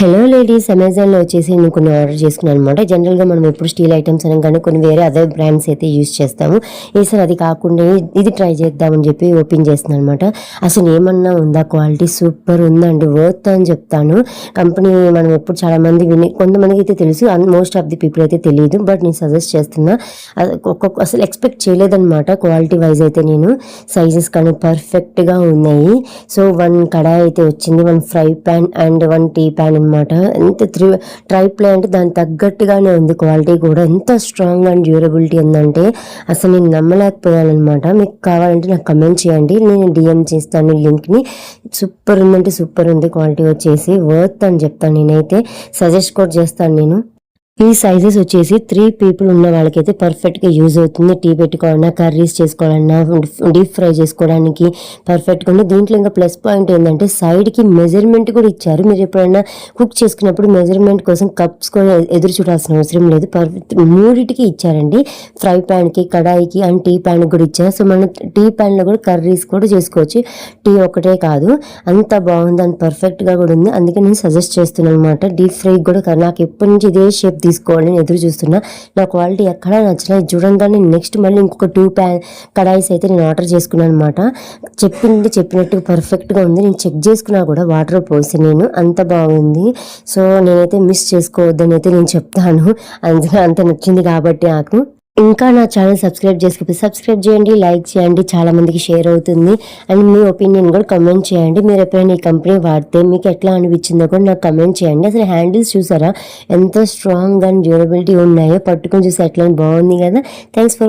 Hello ladies, అమెజాన్లో వచ్చేసి నేను కొన్ని ఆర్డర్ చేసుకున్నాను అనమాట. జనరల్గా మనం ఎప్పుడు స్టీల్ ఐటమ్స్ అనగానే కొన్ని వేరే అదర్ బ్రాండ్స్ అయితే యూజ్ చేస్తాము. ఈసారి అది కాకుండా ఇది ట్రై చేద్దామని చెప్పి ఓపెన్ చేస్తున్నాను అనమాట. అసలు ఏమన్నా ఉందా, క్వాలిటీ సూపర్ ఉందండి, వర్త్ అని చెప్తాను. కంపెనీ మనం ఎప్పుడు చాలా మంది కొంతమందికి అయితే తెలుసు, మోస్ట్ ఆఫ్ ది పీపుల్ అయితే తెలియదు. బట్ నేను సజెస్ట్ చేస్తున్నా. అసలు ఎక్స్పెక్ట్ చేయలేదన్నమాట క్వాలిటీ వైజ్ అయితే. నేను సైజెస్ కానీ పర్ఫెక్ట్గా ఉన్నాయి. సో 1 కడాయి అయితే వచ్చింది, 1 fry pan and 1 tea pan అనమాట. ఎంత ట్రైప్లే అంటే దానికి తగ్గట్టుగానే ఉంది. క్వాలిటీ కూడా ఎంత స్ట్రాంగ్ అండ్ డ్యూరబిలిటీ ఉందంటే అసలు నేను నమ్మలేకపోయాను అనమాట. మీకు కావాలంటే నాకు కమెంట్ చేయండి, నేను డిఎం చేస్తాను లింక్ని. సూపర్ ఉందంటే సూపర్ ఉంది. క్వాలిటీ వచ్చేసి వర్త్ అని చెప్తాను. నేనైతే సజెస్ట్ కూడా చేస్తాను. నేను ఈ సైజెస్ వచ్చేసి 3 పీపుల్ ఉన్న వాళ్ళకైతే పర్ఫెక్ట్గా యూజ్ అవుతుంది. టీ పెట్టుకోవాలన్నా, కర్రీస్ చేసుకోవాలన్నా, డీప్ ఫ్రై చేసుకోవడానికి పర్ఫెక్ట్గా ఉంది. దీంట్లో ఇంకా ప్లస్ పాయింట్ ఏంటంటే సైడ్కి మెజర్మెంట్ కూడా ఇచ్చారు. మీరు ఎప్పుడైనా కుక్ చేసుకున్నప్పుడు మెజర్మెంట్ కోసం కప్స్ కూడా ఎదురు చూడాల్సిన అవసరం లేదు. పర్ఫెక్ట్ 3టికి ఇచ్చారండి. ఫ్రై ప్యాన్కి, కడాయికి అండ్ టీ ప్యాన్కి కూడా ఇచ్చారు. సో మనం టీ ప్యాన్లో కూడా కర్రీస్ కూడా చేసుకోవచ్చు. టీ ఒకటే కాదు, అంత బాగుంది అండ్ పర్ఫెక్ట్గా కూడా ఉంది. అందుకే నేను సజెస్ట్ చేస్తున్నాను అనమాట. డీప్ ఫ్రై కూడా నాకు ఎప్పటి నుంచి ఇదే షేప్ తీసుకోవాలని ఎదురు చూస్తున్నా. నా క్వాలిటీ ఎక్కడా నచ్చలేదు. చూడంగానే నెక్స్ట్ మళ్ళీ ఇంకొక 2 కడాయిస్ అయితే నేను ఆర్డర్ చేసుకున్నాను అనమాట. చెప్పినట్టు పర్ఫెక్ట్గా ఉంది. నేను చెక్ చేసుకున్నా కూడా వాటర్ పోసి నేను, అంత బాగుంది. సో నేనైతే మిస్ చేసుకోవద్దని అయితే నేను చెప్తాను. అందుకే అంత నచ్చింది కాబట్టి నాకు. ఇంకా నా ఛానల్ సబ్స్క్రైబ్ చేయండి, లైక్ చేయండి, చాలా మందికి షేర్ అవుతుంది. అండ్ మీ ఒపీనియన్ కూడా కమెంట్ చేయండి. మీరు ఎప్పుడైనా ఈ కంపెనీ వాడితే మీకు ఎట్లా అనిపించిందో కూడా నాకు కమెంట్ చేయండి. అసలు హ్యాండిల్స్ చూసారా ఎంత స్ట్రాంగ్ అండ్ డ్యూరబిలిటీ ఉన్నాయో, పట్టుకొని చూసి ఎట్లా బాగుంది కదా. Thanks for